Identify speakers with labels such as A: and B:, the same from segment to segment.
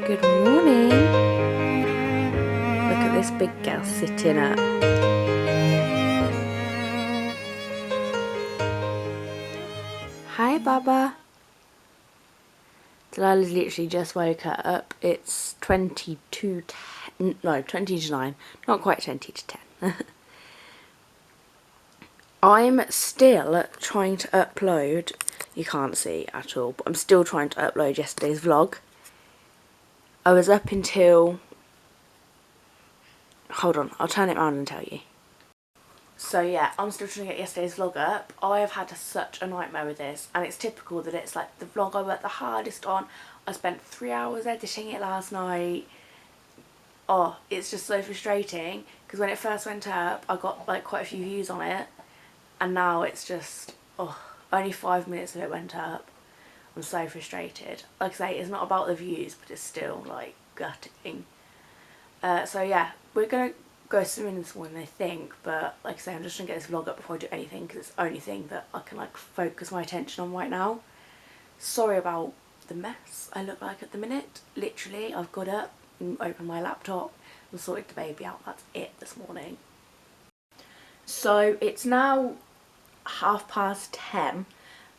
A: Good morning. Look at this big girl sitting up. Hi, Baba. Delilah's literally just woke her up. It's 20 to 9. Not quite 20 to 10. I'm still trying to upload. You can't see at all, but I'm still trying to upload yesterday's vlog. I was up until... Hold on, I'll turn it around and tell you. So yeah, I'm still trying to get yesterday's vlog up. I have had such a nightmare with this, and it's typical that it's like the vlog I worked the hardest on. I spent 3 hours editing it last night. Oh, it's just so frustrating, because when it first went up, I got like quite a few views on it, and now it's just, oh, only 5 minutes of it went up. I'm so frustrated. Like I say, it's not about the views, but it's still like gutting. So yeah, we're gonna go swimming this morning, I think, but like I say, I'm just trying to get this vlog up before I do anything, because it's the only thing that I can like focus my attention on right now. Sorry about the mess I look like at the minute. Literally, I've got up and opened my laptop and sorted the baby out. That's it this morning. So it's now 10:30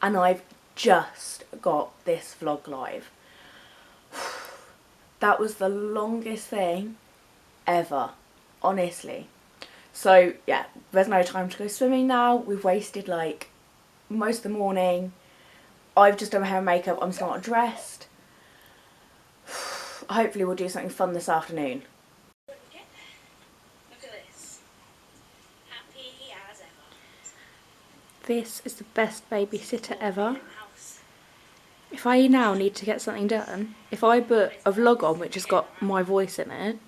A: and I've just got this vlog live. That was the longest thing ever, honestly. So yeah, there's no time to go swimming now. We've wasted like most of the morning. I've just done my hair and makeup. I'm still not dressed. Hopefully we'll do something fun this afternoon.
B: Look at this. Happy as ever.
A: This is the best babysitter ever. If I now need to get something done, if I put a vlog on which has got my voice in it,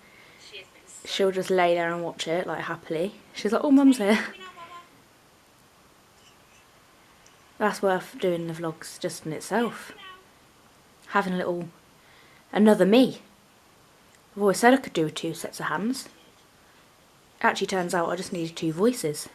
A: she'll just lay there and watch it like happily. She's like, oh, mum's here. That's worth doing the vlogs just in itself. Having a little, another me. I've always said I could do with 2 sets of hands. Actually turns out I just needed 2 voices.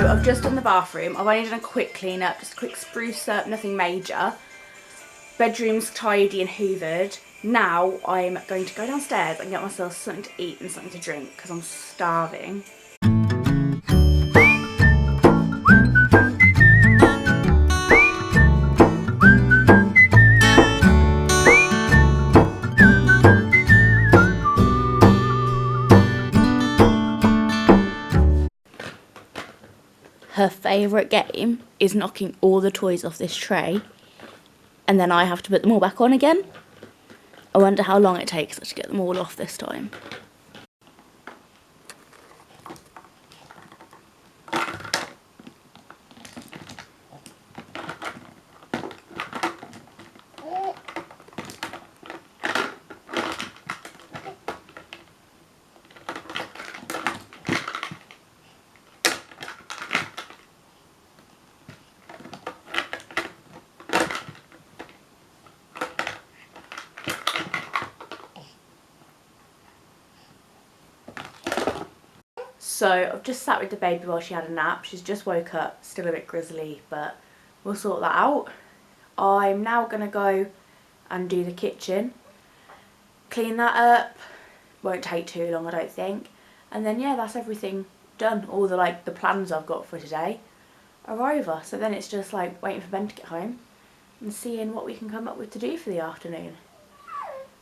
A: I've just done the bathroom. I've only done a quick clean up, just a quick spruce up, nothing major. Bedroom's tidy and hoovered. Now I'm going to go downstairs and get myself something to eat and something to drink because I'm starving. Her favourite game is knocking all the toys off this tray, and then I have to put them all back on again. I wonder how long it takes her to get them all off this time. So I've just sat with the baby while she had a nap. She's just woke up, still a bit grizzly, but we'll sort that out. I'm now going to go and do the kitchen, clean that up. Won't take too long, I don't think. And then yeah, that's everything done. All the the plans I've got for today are over. So then it's just like waiting for Ben to get home and seeing what we can come up with to do for the afternoon.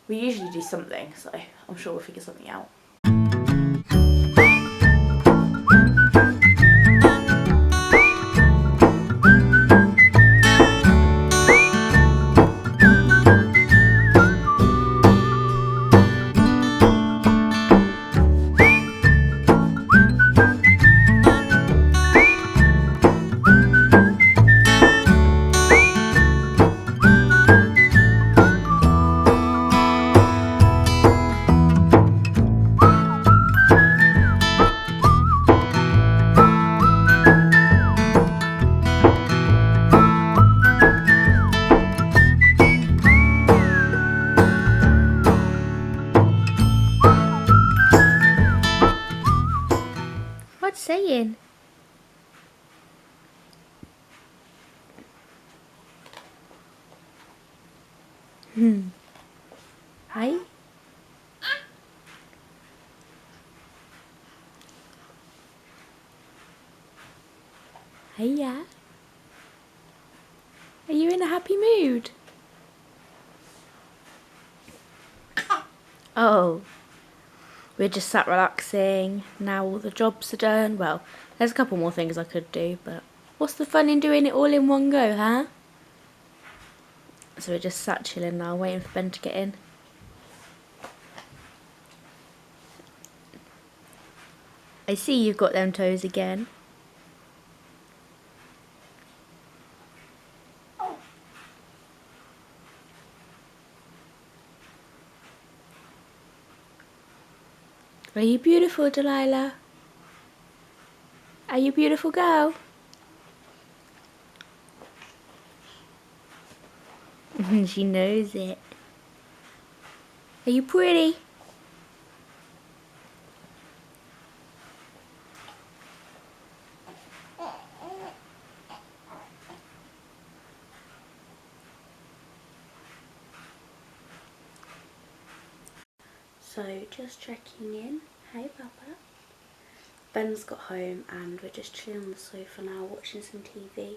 A: We usually do something, so I'm sure we'll figure something out.
C: doing? Hi. Hiya. Are you in a happy mood? Oh, we're just sat relaxing. Now all the jobs are done. Well, there's a couple more things I could do, but what's the fun in doing it all in one go, huh? So we're just sat chilling now, waiting for Ben to get in. I see you've got them toes again. Are you beautiful, Delilah? Are you a beautiful girl? She knows it. Are you pretty? So just checking in. Hey Papa. Ben's got home and we're just chilling on the sofa now watching some TV.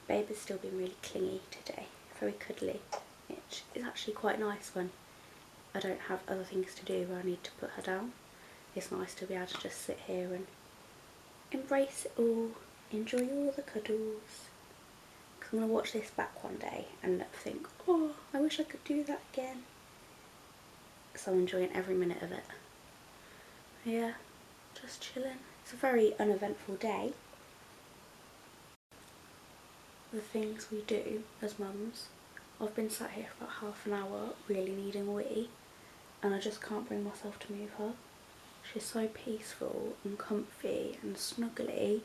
C: Babe has still been really clingy today, very cuddly, which is actually quite nice when I don't have other things to do where I need to put her down. It's nice to be able to just sit here and embrace it all, enjoy all the cuddles. Because I'm going to watch this back one day and think, oh, I wish I could do that again. So I'm enjoying every minute of it. Yeah, just chilling. It's a very uneventful day. The things we do as mums. I've been sat here for about half an hour really needing a wee and I just can't bring myself to move her. She's so peaceful and comfy and snuggly,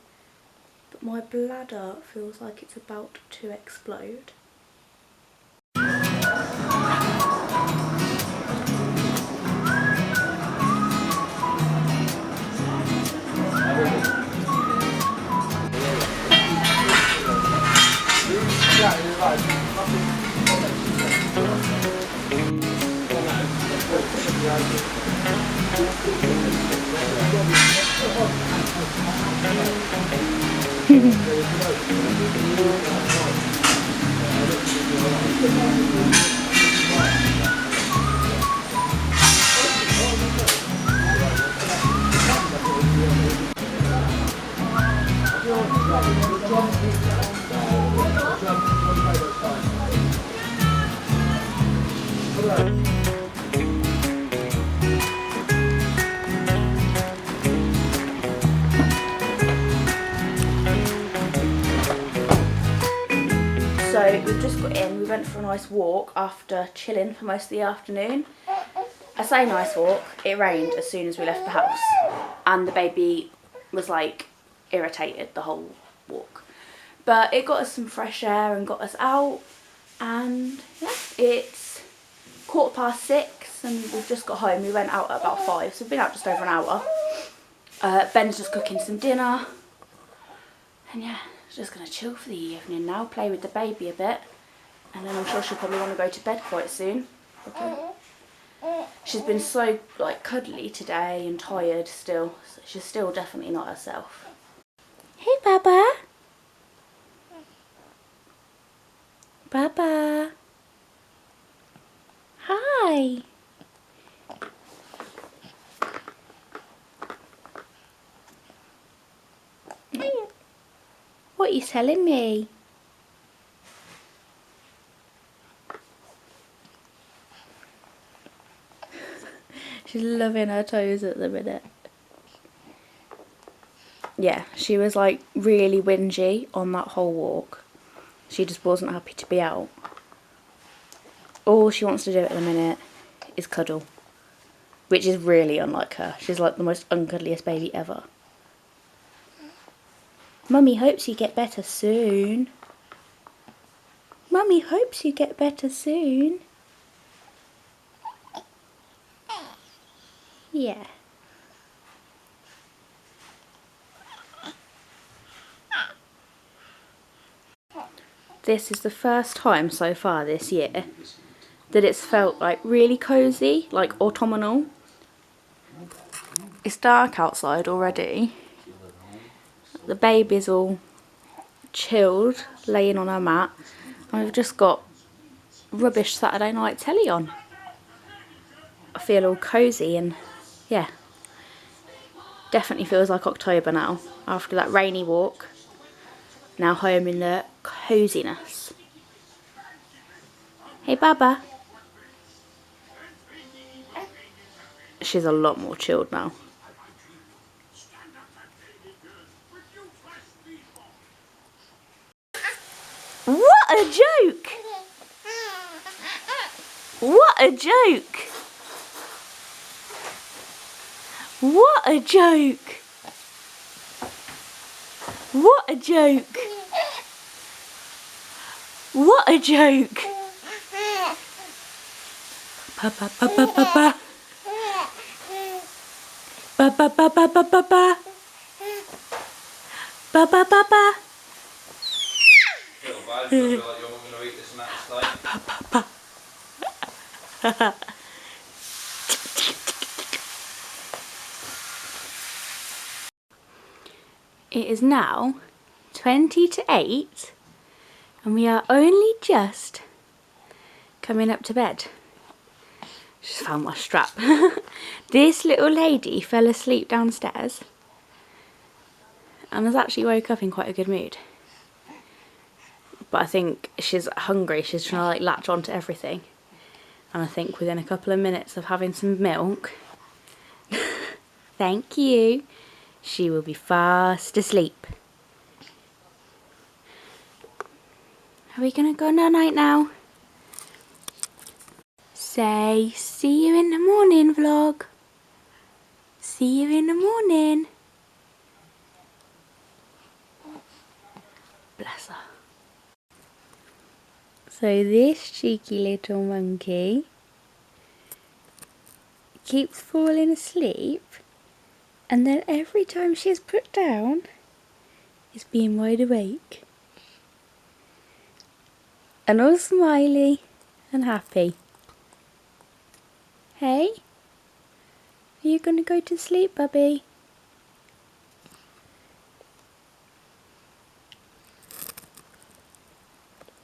C: but my bladder feels like it's about to explode. So we've just got in, we went for a nice walk after chilling for most of the afternoon. I say nice walk, it rained as soon as we left the house and the baby was like irritated the whole walk. But it got us some fresh air and got us out, and yeah, it's 6:15 and we've just got home. We went out at about 5, so we've been out just over an hour. Ben's just cooking some dinner and yeah, just going to chill for the evening now, play with the baby a bit, and then I'm sure she'll probably want to go to bed quite soon. Okay. She's been so like cuddly today and tired still, so she's still definitely not herself. Hey Baba. Baba. Hi. What are you telling me? She's loving her toes at the minute. Yeah, she was like really whingy on that whole walk. She just wasn't happy to be out. All she wants to do at the minute is cuddle, which is really unlike her. She's like the most uncuddliest baby ever. Mummy hopes you get better soon. Mummy hopes you get better soon. Yeah. this is the first time so far this year that it's felt like really cosy, like autumnal. It's dark outside already. The baby's all chilled, laying on her mat, and we've just got rubbish Saturday night telly on. I feel all cosy and yeah, definitely feels like October now after that rainy walk. Now home in the coziness. Hey Baba. She's a lot more chilled now. What a joke! What a joke! What a joke! What a joke! What a joke! Ba ba ba ba ba ba. Ba ba ba ba ba ba ba. Ba ba ba ba.
D: I feel like you're not going to eat this amount of steak.
C: It is now 20 to 8 and we are only just coming up to bed. Just found my strap. This little lady fell asleep downstairs and has actually woke up in quite a good mood. But I think she's hungry, she's trying to like latch on to everything. And I think within a couple of minutes of having some milk, thank you, she will be fast asleep. Are we gonna go night-night now? Say, see you in the morning vlog. See you in the morning. Bless her. So this cheeky little monkey keeps falling asleep, and then every time she's put down is being wide awake. And all smiley and happy. Hey? Are you gonna go to sleep, Bubby?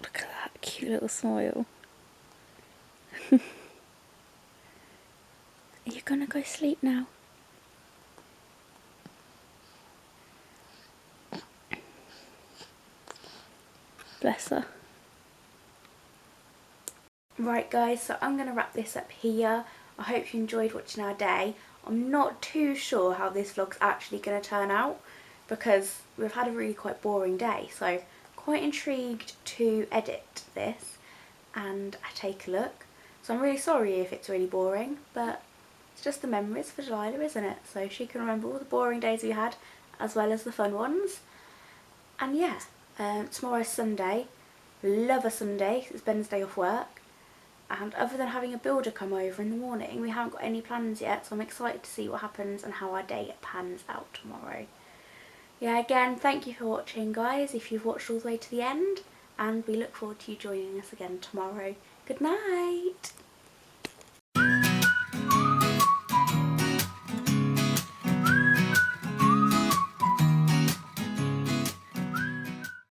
C: Look at that cute little smile. Are you gonna go sleep now? Bless her. Right guys, so I'm going to wrap this up here. I hope you enjoyed watching our day. I'm not too sure how this vlog's actually going to turn out because we've had a really quite boring day, so quite intrigued to edit this and take a look. So I'm really sorry if it's really boring, but it's just the memories for Delilah, isn't it? So she can remember all the boring days we had as well as the fun ones. And yeah, tomorrow's Sunday. Love a Sunday, it's Ben's day off work. And other than having a builder come over in the morning, we haven't got any plans yet, so I'm excited to see what happens and how our day pans out tomorrow. Yeah, again, thank you for watching guys, if you've watched all the way to the end, and we look forward to you joining us again tomorrow. Good night!